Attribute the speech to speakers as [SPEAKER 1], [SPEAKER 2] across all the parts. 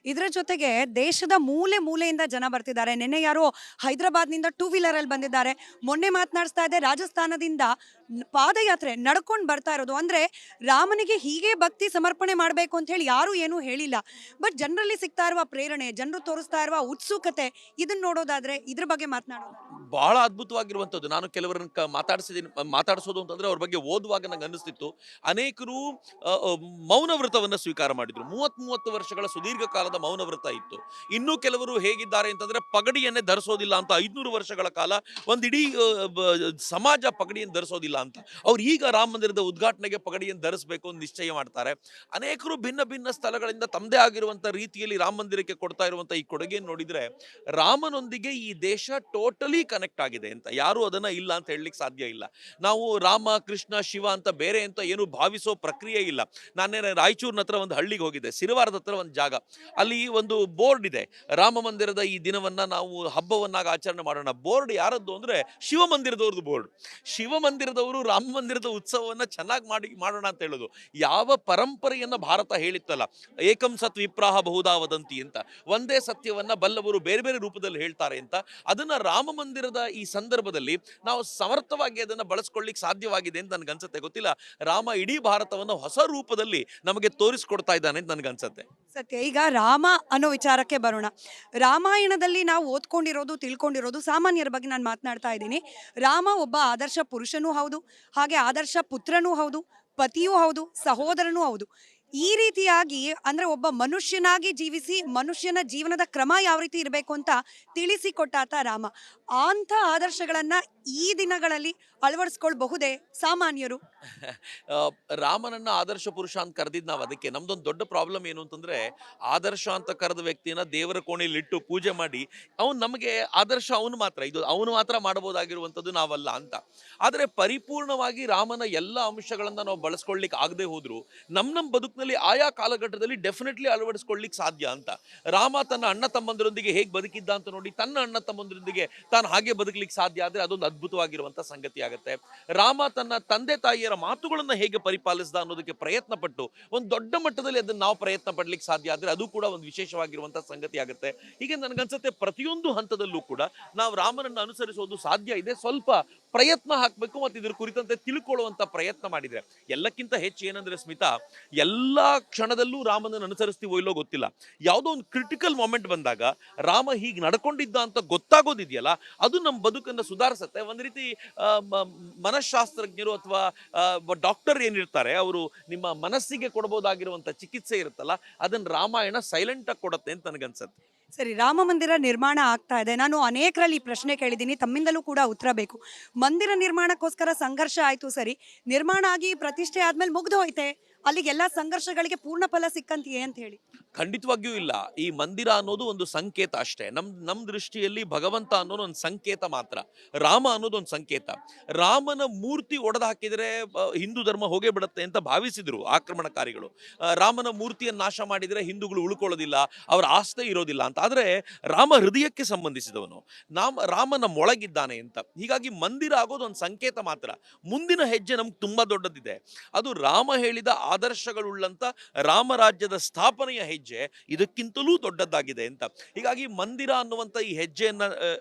[SPEAKER 1] ಇದರ ಜೊತೆಗೆ ದೇಶದ ಮೂಲೆ ಮೂಲೆಯಿಂದ ಜನ ಬರ್ತಿದ್ದಾರೆ. ನಿನ್ನೆ ಯಾರೋ ಹೈದರಾಬಾದ್‌ನಿಂದ ಟೂ ವೀಲರ್ ಅಲ್ಲಿ ಬಂದಿದ್ದಾರೆ. ಮೊನ್ನೆ ಮಾತನಾಡಿಸ್ತಾ ಇದ್ದೆ ರಾಜಸ್ಥಾನದಿಂದ ಪಾದಯಾತ್ರೆ ನಡ್ಕೊಂಡು ಬರ್ತಾ ಇರೋದು. ಅಂದ್ರೆ ರಾಮನಿಗೆ ಹೀಗೆ ಭಕ್ತಿ ಸಮರ್ಪಣೆ ಮಾಡಬೇಕು ಅಂತ ಹೇಳಿ ಯಾರು ಏನೂ ಹೇಳಿಲ್ಲ. ಬಟ್ ಜನರಲ್ಲಿ ಸಿಗ್ತಾ ಇರುವ ಪ್ರೇರಣೆ, ಜನರು ತೋರಿಸ್ತಾ ಇರುವ ಉತ್ಸುಕತೆ ಇದನ್ನ ನೋಡೋದಾದ್ರೆ ಇದ್ರ ಬಗ್ಗೆ ಮಾತನಾಡೋದು.
[SPEAKER 2] ಬಹಳ ಅದ್ಭುತವಾಗಿರುವಂಥದ್ದು. ನಾನು ಕೆಲವರನ್ನ ಮಾತಾಡಿಸೋದು ಅಂತಂದ್ರೆ ಅವ್ರ ಬಗ್ಗೆ ಓದುವಾಗ ನಂಗೆ ಅನ್ನಿಸ್ತಿತ್ತು. ಅನೇಕರು ಮೌನ ವ್ರತವನ್ನ ಸ್ವೀಕಾರ ಮಾಡಿದ್ರು. 30 ವರ್ಷಗಳ ಸುದೀರ್ಘ ಕಾಲದ ಮೌನ ವ್ರತ ಇತ್ತು. ಇನ್ನೂ ಕೆಲವರು ಹೇಗಿದ್ದಾರೆ ಅಂತಂದ್ರೆ ಪಗಡಿಯನ್ನೇ ಧರಿಸೋದಿಲ್ಲ ಅಂತ 500 ವರ್ಷಗಳ ಕಾಲ ಒಂದಿಡೀ ಸಮಾಜ ಪಗಡಿಯನ್ನು ಧರಿಸೋದಿಲ್ಲ ಅಂತ. ಅವ್ರು ಈಗ ರಾಮ ಮಂದಿರದ ಉದ್ಘಾಟನೆಗೆ ಪಗಡಿಯನ್ನು ಧರಿಸಬೇಕು ಅಂತ ನಿಶ್ಚಯ ಮಾಡ್ತಾರೆ. ಅನೇಕರು ಭಿನ್ನ ಭಿನ್ನ ಸ್ಥಳಗಳಿಂದ ತಮ್ಮದೇ ಆಗಿರುವಂತ ರೀತಿಯಲ್ಲಿ ರಾಮ ಮಂದಿರಕ್ಕೆ ಕೊಡ್ತಾ ಇರುವಂತ ಈ ಕೊಡುಗೆಯನ್ನು ನೋಡಿದ್ರೆ ರಾಮನೊಂದಿಗೆ ಈ ದೇಶ ಟೋಟಲಿ ಕನೆಕ್ಟ್ ಆಗಿದೆ ಅಂತ ಯಾರು ಅದನ್ನ ಇಲ್ಲ ಅಂತ ಹೇಳಲಿಕ್ಕೆ ಸಾಧ್ಯ ಇಲ್ಲ. ನಾವು ರಾಮ ಕೃಷ್ಣ ಶಿವ ಅಂತ ಬೇರೆ ಅಂತ ಏನು ಭಾವಿಸೋ ಪ್ರಕ್ರಿಯೆ ಇಲ್ಲ. ನಾನೇ ರಾಯಚೂರಿನ ಹತ್ರ ಒಂದು ಹಳ್ಳಿಗೆ ಹೋಗಿದ್ದೆ, ಸಿರವಾರದ ಹತ್ರ ಒಂದು ಜಾಗ, ಅಲ್ಲಿ ಒಂದು ಬೋರ್ಡ್ ಇದೆ, ರಾಮ ಮಂದಿರದ ಈ ದಿನವನ್ನ ನಾವು ಹಬ್ಬವನ್ನಾಗಿ ಆಚರಣೆ ಮಾಡೋಣ. ಬೋರ್ಡ್ ಯಾರದ್ದು ಅಂದ್ರೆ ಶಿವ ಮಂದಿರದವ್ರದ್ದು ಬೋರ್ಡ್. ಶಿವ ಮಂದಿರದವರು ರಾಮ ಮಂದಿರದ ಉತ್ಸವವನ್ನ ಚೆನ್ನಾಗಿ ಮಾಡೋಣ ಅಂತ ಹೇಳೋದು. ಯಾವ ಪರಂಪರೆಯನ್ನ ಭಾರತ ಹೇಳಿತ್ತಲ್ಲ, ಏಕಂ ಸತ್ ವಿಪ್ರಾಹ ಬಹುಧಾ ವದಂತಿ ಅಂತ, ಒಂದೇ ಸತ್ಯವನ್ನ ಬಲ್ಲವರು ಬೇರೆ ಬೇರೆ ರೂಪದಲ್ಲಿ ಹೇಳ್ತಾರೆ ಅಂತ, ಅದನ್ನ ರಾಮ ಮಂದಿರದ ಈ ಸಂದರ್ಭದಲ್ಲಿ ನಾವು ಸಮರ್ಥವಾಗಿ ಅದನ್ನ ಬಳಸ್ಕೊಳ್ಳಿಕ್ ಸಾಧ್ಯವಾಗಿದೆ ಅಂತ ನನ್ಗನ್ಸುತ್ತೆ. ಗೊತ್ತಿಲ್ಲ, ರಾಮ ಇಡೀ ಭಾರತವನ್ನು ಹೊಸ ರೂಪದಲ್ಲಿ ನಮಗೆ ತೋರಿಸ್ಕೊಡ್ತಾ ಇದ್ದಾನೆ ಅಂತ ನನ್ಗನ್ಸುತ್ತೆ.
[SPEAKER 1] ಸತ್ಯ. ಈಗ ರಾಮ ಅನ್ನೋ ವಿಚಾರಕ್ಕೆ ಬರೋಣ. ರಾಮಾಯಣದಲ್ಲಿ ನಾವು ಓದ್ಕೊಂಡಿರೋದು, ತಿಳ್ಕೊಂಡಿರೋದು, ಸಾಮಾನ್ಯರ ಬಗ್ಗೆ ನಾನು ಮಾತನಾಡ್ತಾ ಇದ್ದೀನಿ. ರಾಮ ಒಬ್ಬ ಆದರ್ಶ ಪುರುಷನೂ ಹೌದು, ಹಾಗೆ ಆದರ್ಶ ಪುತ್ರನೂ ಹೌದು, ಪತಿಯೂ ಹೌದು, ಸಹೋದರನೂ ಹೌದು. ಈ ರೀತಿಯಾಗಿ ಅಂದ್ರೆ ಒಬ್ಬ ಮನುಷ್ಯನಾಗಿ ಜೀವಿಸಿ ಮನುಷ್ಯನ ಜೀವನದ ಕ್ರಮ ಯಾವ ರೀತಿ ಇರಬೇಕು ಅಂತ ತಿಳಿಸಿಕೊಟ್ಟಾತ ರಾಮ. ಅಂಥ ಆದರ್ಶಗಳನ್ನ ಈ ದಿನಗಳಲ್ಲಿ ಅಳವಡಿಸ್ಕೊಳ್ಬಹುದೇ ಸಾಮಾನ್ಯರು?
[SPEAKER 2] ಆ, ರಾಮನನ್ನ ಆದರ್ಶ ಪುರುಷ ಅಂತ ಕರೆದಿದ್ ನಾವು ಅದಕ್ಕೆ. ನಮ್ದೊಂದು ದೊಡ್ಡ ಪ್ರಾಬ್ಲಮ್ ಏನು ಅಂತಂದ್ರೆ, ಆದರ್ಶ ಅಂತ ಕರೆದ ವ್ಯಕ್ತಿನ ದೇವರ ಕೋಣೆಯಲ್ಲಿ ಇಟ್ಟು ಪೂಜೆ ಮಾಡಿ ಅವನು ನಮಗೆ ಆದರ್ಶ, ಅವನು ಮಾತ್ರ, ಇದು ಅವನು ಮಾತ್ರ ಮಾಡಬಹುದಾಗಿರುವಂಥದ್ದು ನಾವಲ್ಲ ಅಂತ. ಆದರೆ ಪರಿಪೂರ್ಣವಾಗಿ ರಾಮನ ಎಲ್ಲ ಅಂಶಗಳನ್ನ ನಾವು ಬಳಸ್ಕೊಳ್ಲಿಕ್ಕೆ ಆಗದೆ ಹೋದ್ರು ನಮ್ಮ ಬದುಕಿನಲ್ಲಿ ಆಯಾ ಕಾಲಘಟ್ಟದಲ್ಲಿ ಡೆಫಿನೆಟ್ಲಿ ಅಳವಡಿಸ್ಕೊಳ್ಲಿಕ್ಕೆ ಸಾಧ್ಯ ಅಂತ. ರಾಮ ತನ್ನ ಅಣ್ಣ ತಮ್ಮಂದಿರೊಂದಿಗೆ ಹೇಗೆ ಬದುಕಿದ್ದ ಅಂತ ನೋಡಿ ತನ್ನ ಅಣ್ಣ ತಮ್ಮಂದಿರೊಂದಿಗೆ ತಾನು ಹಾಗೆ ಬದುಕಲಿಕ್ಕೆ ಸಾಧ್ಯ ಆದ್ರೆ ಅದೊಂದು ಅದ್ಭುತವಾಗಿರುವಂತ ಸಂಗತಿ ಆಗುತ್ತೆ. ರಾಮ ತನ್ನ ತಂದೆ ತಾಯಿಯರ ಮಾತುಗಳನ್ನ ಹೇಗೆ ಪರಿಪಾಲಿಸಿದ ಅನ್ನೋದಕ್ಕೆ ಪ್ರಯತ್ನ ಪಟ್ಟು ಒಂದು ದೊಡ್ಡ ಮಟ್ಟದಲ್ಲಿ ಅದನ್ನ ನಾವು ಪ್ರಯತ್ನ ಪಡ್ಲಿಕ್ಕೆ ಸಾಧ್ಯ ಆದ್ರೆ ಅದು ಕೂಡ ಒಂದು ವಿಶೇಷವಾಗಿರುವಂತಹ ಸಂಗತಿ ಆಗುತ್ತೆ. ಹೀಗೆ ನನಗನ್ಸುತ್ತೆ ಪ್ರತಿಯೊಂದು ಹಂತದಲ್ಲೂ ಕೂಡ ನಾವು ರಾಮನನ್ನು ಅನುಸರಿಸೋದು ಸಾಧ್ಯ ಇದೆ. ಸ್ವಲ್ಪ ಪ್ರಯತ್ನ ಹಾಕಬೇಕು ಮತ್ತು ಇದ್ರ ಕುರಿತಂತೆ ತಿಳ್ಕೊಳ್ಳುವಂತ ಪ್ರಯತ್ನ ಮಾಡಿದ್ರೆ. ಎಲ್ಲಕ್ಕಿಂತ ಹೆಚ್ಚು ಏನಂದ್ರೆ ಸ್ಮಿತಾ, ಎಲ್ಲಾ ಕ್ಷಣದಲ್ಲೂ ರಾಮನನ್ನು ಅನುಸರಿಸ್ತೀವೋ ಇಲ್ಲೋ ಗೊತ್ತಿಲ್ಲ, ಯಾವುದೋ ಒಂದು ಕ್ರಿಟಿಕಲ್ ಮೊಮೆಂಟ್ ಬಂದಾಗ ರಾಮ ಹೀಗೆ ನಡ್ಕೊಂಡಿದ್ದ ಅಂತ ಗೊತ್ತಾಗೋದಿದೆಯಲ್ಲ, ಅದು ನಮ್ಮ ಬದುಕನ್ನು ಸುಧಾರಿಸುತ್ತೆ. ಒಂದ್ ರೀತಿ ಮನಃಶಾಸ್ತ್ರಜ್ಞರು ಅಥವಾ ಡಾಕ್ಟರ್ ಏನಿರ್ತಾರೆ ಅವರು ನಿಮ್ಮ ಮನಸ್ಸಿಗೆ ಕೊಡಬಹುದಾಗಿರುವಂತ ಚಿಕಿತ್ಸೆ ಇರುತ್ತಲ್ಲ, ಅದನ್ನ ರಾಮಾಯಣ ಸೈಲೆಂಟ್ ಆಗಿ ಕೊಡುತ್ತೆ ಅಂತ ನನಗನ್ಸುತ್ತೆ.
[SPEAKER 1] ಸರಿ, ರಾಮ ಮಂದಿರ ನಿರ್ಮಾಣ ಆಗ್ತಾ ಇದೆ. ನಾನು ಅನೇಕರಲ್ಲಿ ಈ ಪ್ರಶ್ನೆ ಕೇಳಿದ್ದೀನಿ, ತಮ್ಮಿಂದಲೂ ಕೂಡ ಉತ್ತರ ಬೇಕು. ಮಂದಿರ ನಿರ್ಮಾಣಕ್ಕೋಸ್ಕರ ಸಂಘರ್ಷ ಆಯ್ತು, ಸರಿ, ನಿರ್ಮಾಣ ಆಗಿ ಪ್ರತಿಷ್ಠೆ ಆದ್ಮೇಲೆ ಮುಗ್ದು ಹೋಯ್ತೆ, ಅಲ್ಲಿಗೆಲ್ಲ ಸಂಘರ್ಷಗಳಿಗೆ ಪೂರ್ಣ ಫಲ ಸಿಕ್ಕಂತೀಯೇ ಅಂತ ಹೇಳಿ?
[SPEAKER 2] ಖಂಡಿತವಾಗಿಯೂ ಇಲ್ಲ. ಈ ಮಂದಿರ ಅನ್ನೋದು ಒಂದು ಸಂಕೇತ ಅಷ್ಟೇ. ನಮ್ ದೃಷ್ಟಿಯಲ್ಲಿ ಭಗವಂತ ಅನ್ನೋದು ಒಂದು ಸಂಕೇತ ಮಾತ್ರ, ರಾಮ ಅನ್ನೋದು ಒಂದು ಸಂಕೇತ. ರಾಮನ ಮೂರ್ತಿ ಒಡೆದು ಹಾಕಿದ್ರೆ ಹಿಂದೂ ಧರ್ಮ ಹೋಗೇ ಬಿಡುತ್ತೆ ಅಂತ ಭಾವಿಸಿದ್ರು ಆಕ್ರಮಣಕಾರಿಗಳು. ರಾಮನ ಮೂರ್ತಿಯನ್ನು ನಾಶ ಮಾಡಿದ್ರೆ ಹಿಂದೂಗಳು ಉಳ್ಕೊಳ್ಳೋದಿಲ್ಲ, ಅವರ ಆಸ್ತಿ ಇರೋದಿಲ್ಲ ಅಂತ. ಆದ್ರೆ ರಾಮ ಹೃದಯಕ್ಕೆ ಸಂಬಂಧಿಸಿದವನು, ರಾಮನ ಮೊಳಗಿದ್ದಾನೆ ಅಂತ. ಹೀಗಾಗಿ ಮಂದಿರ ಆಗೋದು ಒಂದು ಸಂಕೇತ ಮಾತ್ರ. ಮುಂದಿನ ಹೆಜ್ಜೆ ನಮ್ಗೆ ತುಂಬಾ ದೊಡ್ಡದಿದೆ. ಅದು ರಾಮ ಹೇಳಿದ ಆದರ್ಶಗಳುಳ್ಳಂತ ರಾಮರಾಜ್ಯದ ಸ್ಥಾಪನೆಯ ಹೆಜ್ಜೆ ಇದಕ್ಕಿಂತಲೂ ದೊಡ್ಡದಾಗಿದೆ ಅಂತ. ಹೀಗಾಗಿ ಮಂದಿರ ಅನ್ನುವಂಥ ಈ ಹೆಜ್ಜೆಯನ್ನ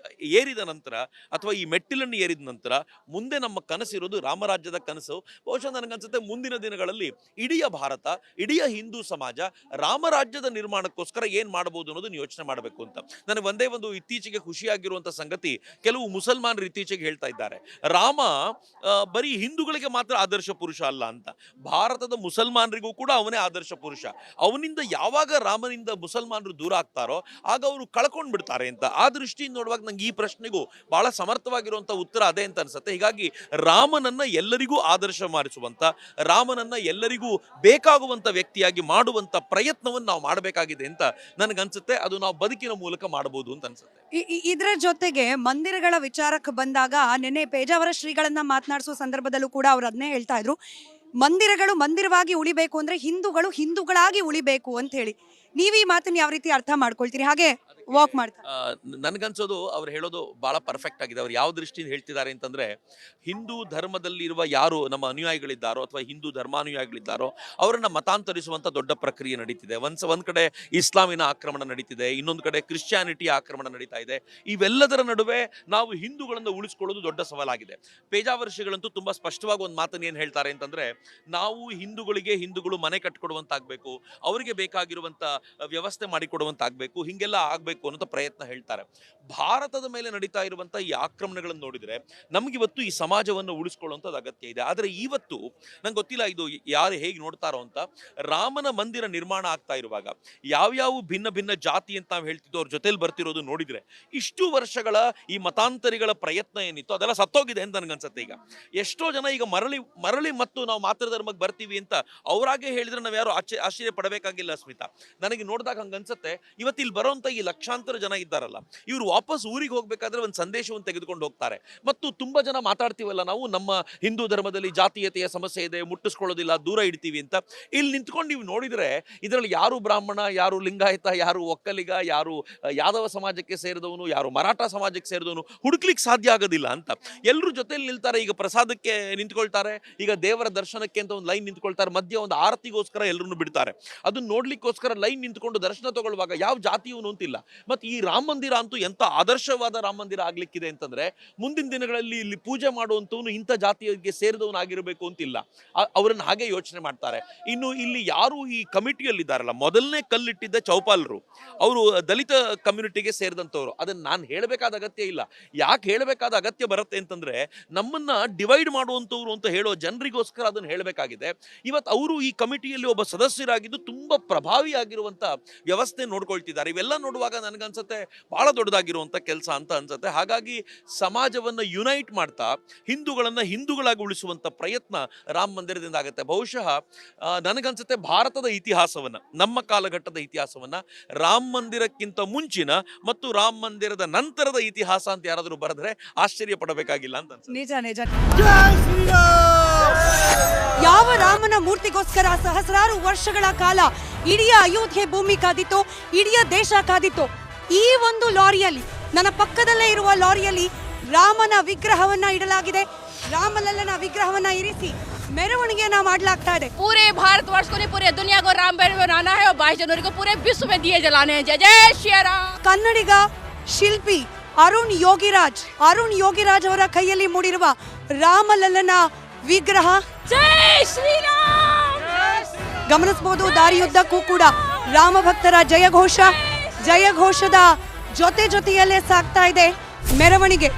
[SPEAKER 2] ಏರಿದ ನಂತರ ಅಥವಾ ಈ ಮೆಟ್ಟಿಲನ್ನು ಏರಿದ ನಂತರ ಮುಂದೆ ನಮ್ಮ ಕನಸಿರೋದು ರಾಮರಾಜ್ಯದ ಕನಸು. ಬಹುಶಃ ನನಗನ್ಸುತ್ತೆ ಮುಂದಿನ ದಿನಗಳಲ್ಲಿ ಇಡೀ ಭಾರತ, ಇಡೀ ಹಿಂದೂ ಸಮಾಜ ರಾಮರಾಜ್ಯದ ನಿರ್ಮಾಣಕ್ಕೋಸ್ಕರ ಏನ್ ಮಾಡಬಹುದು ಅನ್ನೋದನ್ನ ಯೋಚನೆ ಮಾಡಬೇಕು ಅಂತ. ನನಗೆ ಒಂದೇ ಒಂದು ಇತ್ತೀಚೆಗೆ ಖುಷಿಯಾಗಿರುವಂತ ಸಂಗತಿ, ಕೆಲವು ಮುಸಲ್ಮಾನರು ಇತ್ತೀಚೆಗೆ ಹೇಳ್ತಾ ಇದ್ದಾರೆ ರಾಮ ಬರೀ ಹಿಂದೂಗಳಿಗೆ ಮಾತ್ರ ಆದರ್ಶ ಪುರುಷ ಅಲ್ಲ ಅಂತ. ಭಾರತದ ಮುಸಲ್ಮಾನರಿಗೂ ಕೂಡ ಅವನೇ ಆದರ್ಶ ಪುರುಷ. ಅವನಿಂದ ಯಾವಾಗ ರಾಮನಿಂದ ಮುಸಲ್ಮಾನರು ದೂರ ಆಗ್ತಾರೋ ಆಗ ಅವರು ಕಳ್ಕೊಂಡ್ ಬಿಡ್ತಾರೆ ಅಂತ. ಆ ದೃಷ್ಟಿಯಿಂದ ನೋಡುವಾಗ ನಂಗೆ ಈ ಪ್ರಶ್ನೆಗೂ ಬಹಳ ಸಮರ್ಥವಾಗಿರುವಂತ ಉತ್ತರ ಅದೇ ಅಂತ ಅನ್ಸುತ್ತೆ. ಹೀಗಾಗಿ ರಾಮನನ್ನ ಎಲ್ಲರಿಗೂ ಆದರ್ಶ ಮಾಡಿಸುವಂತ, ರಾಮನನ್ನ ಎಲ್ಲರಿಗೂ ಬೇಕಾಗುವಂತ ವ್ಯಕ್ತಿಯಾಗಿ ಮಾಡುವಂತ ಪ್ರಯತ್ನವನ್ನು ನಾವು ಮಾಡಬೇಕಾಗಿದೆ ಅಂತ ನನಗನ್ಸುತ್ತೆ. ಅದು ನಾವು ಬದುಕಿನ ಮೂಲಕ ಮಾಡಬಹುದು ಅಂತ ಅನ್ಸುತ್ತೆ.
[SPEAKER 1] ಇದರ ಜೊತೆಗೆ ಮಂದಿರಗಳ ವಿಚಾರಕ್ಕೆ ಬಂದಾಗ ನಿನ್ನೆ ಪೇಜಾವರ ಶ್ರೀಗಳನ್ನ ಮಾತನಾಡಿಸುವ ಸಂದರ್ಭದಲ್ಲೂ ಕೂಡ ಅವ್ರು ಅದನ್ನೇ ಹೇಳ್ತಾ ಇದ್ರು, ಮಂದಿರಗಳು ಮಂದಿರವಾಗಿ ಉಳಿಬೇಕು ಅಂದ್ರೆ ಹಿಂದೂಗಳು ಹಿಂದೂಗಳಾಗಿ ಉಳಿಬೇಕು ಅಂತ ಹೇಳಿ. ನೀವು ಈ ಮಾತನ್ನ ಯಾವ ರೀತಿ ಅರ್ಥ ಮಾಡ್ಕೊಳ್ತೀರಿ? ಹಾಗೆ ವಾಕ್ ಮಾಡ್ತಾರೆ.
[SPEAKER 2] ನನ್ಗನ್ಸೋದು ಅವ್ರು ಹೇಳೋದು ಬಹಳ ಪರ್ಫೆಕ್ಟ್ ಆಗಿದೆ. ಅವ್ರು ಯಾವ ದೃಷ್ಟಿಯಿಂದ ಹೇಳ್ತಿದ್ದಾರೆ ಅಂತಂದ್ರೆ, ಹಿಂದೂ ಧರ್ಮದಲ್ಲಿ ಇರುವ ಯಾರು ನಮ್ಮ ಅನುಯಾಯಿಗಳಿದ್ದಾರೋ ಅಥವಾ ಹಿಂದೂ ಧರ್ಮಾನುಯಾಯಿಗಳಿದ್ದಾರೋ ಅವರನ್ನ ಮತಾಂತರಿಸುವಂತ ದೊಡ್ಡ ಪ್ರಕ್ರಿಯೆ ನಡೀತಿದೆ. ಒಂದ್ ಕಡೆ ಇಸ್ಲಾಮಿನ ಆಕ್ರಮಣ ನಡೀತಿದೆ, ಇನ್ನೊಂದು ಕಡೆ ಕ್ರಿಶ್ಚಿಯಾನಿಟಿಯ ಆಕ್ರಮಣ ನಡೀತಾ ಇದೆ. ಇವೆಲ್ಲದರ ನಡುವೆ ನಾವು ಹಿಂದೂಗಳನ್ನು ಉಳಿಸ್ಕೊಳ್ಳೋದು ದೊಡ್ಡ ಸವಾಲಾಗಿದೆ. ಪೇಜಾವರ್ಷಿಗಳಂತೂ ತುಂಬಾ ಸ್ಪಷ್ಟವಾಗಿ ಒಂದು ಮಾತನ್ನು ಏನ್ ಹೇಳ್ತಾರೆ ಅಂತಂದ್ರೆ, ನಾವು ಹಿಂದೂಗಳು ಮನೆ ಕಟ್ಕೊಡುವಂತಾಗ್ಬೇಕು, ಅವರಿಗೆ ಬೇಕಾಗಿರುವಂತ ವ್ಯವಸ್ಥೆ ಮಾಡಿಕೊಡುವಂತಾಗ್ಬೇಕು, ಹಿಂಗೆಲ್ಲ ಆಗ್ಬೇಕು ಅನ್ನೋ ಪ್ರಯತ್ನ ಹೇಳ್ತಾರೆ. ಭಾರತದ ಮೇಲೆ ನಡೀತಾ ಇರುವಂತ ಈ ಆಕ್ರಮಣಗಳನ್ನು ನೋಡಿದ್ರೆ ನಮ್ಗಿವತ್ತು ಈ ಸಮಾಜವನ್ನು ಉಳಿಸ್ಕೊಳ್ಳುವಂಥದ್ದು ಅಗತ್ಯ ಇದೆ. ಆದ್ರೆ ಇವತ್ತು ನಂಗೆ ಗೊತ್ತಿಲ್ಲ ಇದು ಯಾರು ಹೇಗೆ ನೋಡ್ತಾರೋ ಅಂತ, ರಾಮನ ಮಂದಿರ ನಿರ್ಮಾಣ ಆಗ್ತಾ ಇರುವಾಗ ಯಾವ್ಯಾವ ಭಿನ್ನ ಭಿನ್ನ ಜಾತಿ ಅಂತ ನಾವು ಹೇಳ್ತಿದ್ದೋ ಅವ್ರ ಜೊತೆಲಿ ಬರ್ತಿರೋದು ನೋಡಿದ್ರೆ ಇಷ್ಟು ವರ್ಷಗಳ ಈ ಮತಾಂತರಿಗಳ ಪ್ರಯತ್ನ ಏನಿತ್ತು ಅದೆಲ್ಲ ಸತ್ತೋಗಿದೆ ಅಂತ ನನ್ಗನ್ಸುತ್ತೆ. ಈಗ ಎಷ್ಟೋ ಜನ ಈಗ ಮರಳಿ ಮತ್ತು ನಾವು ಮಾತೃಧರ್ಮಕ್ಕೆ ಬರ್ತೀವಿ ಅಂತ ಅವರಾಗೆ ಹೇಳಿದ್ರೆ ನಾವ್ ಯಾರು ಆಶ್ಚರ್ಯ ಪಡಬೇಕಾಗಿಲ್ಲ ಸ್ಮಿತಾ. ನನಗೆ ನೋಡಿದಾಗ ಹಂಗನ್ಸುತ್ತೆ, ಇವತ್ತು ಇಲ್ಲಿ ಬರೋಂಥ ಈ ಲಕ್ಷಾಂತರ ಜನ ಇದ್ದಾರಲ್ಲ, ಇವರು ವಾಪಸ್ ಊರಿಗೆ ಹೋಗ್ಬೇಕಾದ್ರೆ ಒಂದು ಸಂದೇಶವನ್ನು ತೆಗೆದುಕೊಂಡು ಹೋಗ್ತಾರೆ. ಮತ್ತು ತುಂಬಾ ಜನ ಮಾತಾಡ್ತೀವಲ್ಲ ನಾವು, ನಮ್ಮ ಹಿಂದೂ ಧರ್ಮದಲ್ಲಿ ಜಾತೀಯತೆಯ ಸಮಸ್ಯೆ ಇದೆ, ಮುಟ್ಟಿಸ್ಕೊಳ್ಳೋದಿಲ್ಲ, ದೂರ ಇಡ್ತೀವಿ ಅಂತ. ಇಲ್ಲಿ ನಿಂತ್ಕೊಂಡು ನೀವು ನೋಡಿದ್ರೆ ಇದರಲ್ಲಿ ಯಾರು ಬ್ರಾಹ್ಮಣ, ಯಾರು ಲಿಂಗಾಯತ, ಯಾರು ಒಕ್ಕಲಿಗ, ಯಾರು ಯಾದವ ಸಮಾಜಕ್ಕೆ ಸೇರಿದವನು, ಯಾರು ಮರಾಠ ಸಮಾಜಕ್ಕೆ ಸೇರಿದವನು ಹುಡುಕ್ಲಿಕ್ಕೆ ಸಾಧ್ಯ ಆಗೋದಿಲ್ಲ ಅಂತ. ಎಲ್ಲರೂ ಜೊತೆಲಿ ನಿಲ್ತಾರೆ. ಈಗ ಪ್ರಸಾದಕ್ಕೆ ನಿಂತ್ಕೊಳ್ತಾರೆ, ಈಗ ದೇವರ ದರ್ಶನಕ್ಕೆ ಅಂತ ಒಂದು ಲೈನ್ ನಿಂತ್ಕೊಳ್ತಾರೆ, ಮಧ್ಯೆ ಒಂದು ಆರತಿಗೋಸ್ಕರ ಎಲ್ಲರನ್ನು ಬಿಡ್ತಾರೆ. ಅದನ್ನ ನೋಡ್ಲಿಕ್ಕೋಸ್ಕರ ಲೈನ್ ನಿಂತ್ಕೊಂಡು ದರ್ಶನ ತಗೊಳ್ಳುವಾಗ ಯಾವ ಜಾತಿಯವನು ಅಂತಿಲ್ಲ. ಮತ್ತೆ ಈ ರಾಮ ಮಂದಿರ ಅಂತೂ ಎಂತ ಆದರ್ಶವಾದ ರಾಮ ಮಂದಿರ ಆಗ್ಲಿಕ್ಕಿದೆ ಅಂತಂದ್ರೆ, ಮುಂದಿನ ದಿನಗಳಲ್ಲಿ ಇಲ್ಲಿ ಪೂಜೆ ಮಾಡುವಂತವನು ಇಂಥ ಜಾತಿಗೆ ಸೇರಿದವನಾಗಿರ್ಬೇಕು ಅಂತಿಲ್ಲ. ಅವರನ್ನ ಹಾಗೆ ಯೋಚನೆ ಮಾಡ್ತಾರೆ. ಇನ್ನು ಇಲ್ಲಿ ಯಾರು ಈ ಕಮಿಟಿಯಲ್ಲಿ ಇದ್ದಾರಲ್ಲ, ಮೊದಲನೇ ಕಲ್ಲಿಟ್ಟಿದ್ದ ಚೌಪಾಲರು, ಅವರು ದಲಿತ ಕಮ್ಯುನಿಟಿಗೆ ಸೇರಿದಂಥವ್ರು. ಅದನ್ನ ನಾನು ಹೇಳಬೇಕಾದ ಅಗತ್ಯ ಇಲ್ಲ. ಯಾಕೆ ಹೇಳಬೇಕಾದ ಅಗತ್ಯ ಬರುತ್ತೆ ಅಂತಂದ್ರೆ, ನಮ್ಮನ್ನ ಡಿವೈಡ್ ಮಾಡುವಂಥವ್ರು ಅಂತ ಹೇಳೋ ಜನರಿಗೋಸ್ಕರ ಅದನ್ನ ಹೇಳಬೇಕಾಗಿದೆ. ಇವತ್ತು ಅವರು ಈ ಕಮಿಟಿಯಲ್ಲಿ ಒಬ್ಬ ಸದಸ್ಯರಾಗಿದ್ದು ತುಂಬಾ ಪ್ರಭಾವಿಯಾಗಿರುವಂತ ವ್ಯವಸ್ಥೆ ನೋಡ್ಕೊಳ್ತಿದ್ದಾರೆ. ಇವೆಲ್ಲ ನೋಡುವಾಗ ನನಗನ್ಸುತ್ತೆ ಬಹಳ ದೊಡ್ಡದಾಗಿರುವಂತ ಕೆಲಸ ಅಂತ ಅನ್ಸುತ್ತೆ. ಹಾಗಾಗಿ ಸಮಾಜವನ್ನ ಯುನೈಟ್ ಮಾಡ್ತಾ ಹಿಂದೂಗಳಾಗಿ ಉಳಿಸುವಂತ ಪ್ರಯತ್ನ ರಾಮ ಮಂದಿರದಿಂದ ಆಗುತ್ತೆ. ಬಹುಶಃ ನನಗನ್ಸುತ್ತೆ ಭಾರತದ ಇತಿಹಾಸವನ್ನ, ನಮ್ಮ ಕಾಲಘಟ್ಟದ ಇತಿಹಾಸವನ್ನ ರಾಮ ಮಂದಿರಕ್ಕಿಂತ ಮುಂಚಿನ ಮತ್ತು ರಾಮ ಮಂದಿರದ ನಂತರದ ಇತಿಹಾಸ ಅಂತ ಯಾರಾದರೂ ಬರೆದ್ರೆ ಆಶ್ಚರ್ಯ ಪಡಬೇಕಾಗಿಲ್ಲ ಅಂತ ಅನ್ಸುತ್ತೆ.
[SPEAKER 1] ನಿಜ. ಯಾವ ರಾಮನ ಮೂರ್ತಿಗೋಸ್ಕರ ಸಹಸ್ರಾರು ವರ್ಷಗಳ ಕಾಲ ಇಡೀ ಅಯೋಧ್ಯೆ ಭೂಮಿ ಕಾದಿತ್ತು, ಇಡೀ ದೇಶ ಕಾದಿತ್ತು. ಈ ಒಂದು ಲಾರಿಯಲ್ಲಿ, ನನ್ನ ಪಕ್ಕದಲ್ಲೇ ಇರುವ ಲಾರಿಯಲ್ಲಿ ರಾಮನ ವಿಗ್ರಹವನ್ನ ಇಡಲಾಗಿದೆ. ರಾಮಲಲ್ಲನ ವಿಗ್ರಹವನ್ನ ಇರಿಸಿ ಮೆರವಣಿಗೆಯನ್ನ ಮಾಡಲಾಗ್ತಾ ಇದೆ.
[SPEAKER 3] पूरे भारतवर्ष को नहीं, पूरे दुनिया को राम बनाना है और 22 जनवरी को पूरे विश्व में दिए जलाने हैं. जय जय श्री राम.
[SPEAKER 1] ಕನ್ನಡಿಗ ಶಿಲ್ಪಿ ಅರುಣ್ ಯೋಗಿರಾಜ್ ಅವರ ಕೈಯಲ್ಲಿ ಮೂಡಿರುವ ರಾಮಲಲ್ಲನ ವಿಗ್ರಹ
[SPEAKER 3] जय श्री राम.
[SPEAKER 1] ಗಮನಿಸಬಹುದು. ದಾರಿಯುದ್ದಕ್ಕೂ ಕೂಡ ರಾಮ ಭಕ್ತರ ಜಯಘೋಷದ ಜೊತೆಯಲ್ಲೇ ಸಾಗ್ತಾ ಇದೆ ಮೆರವಣಿಗೆ.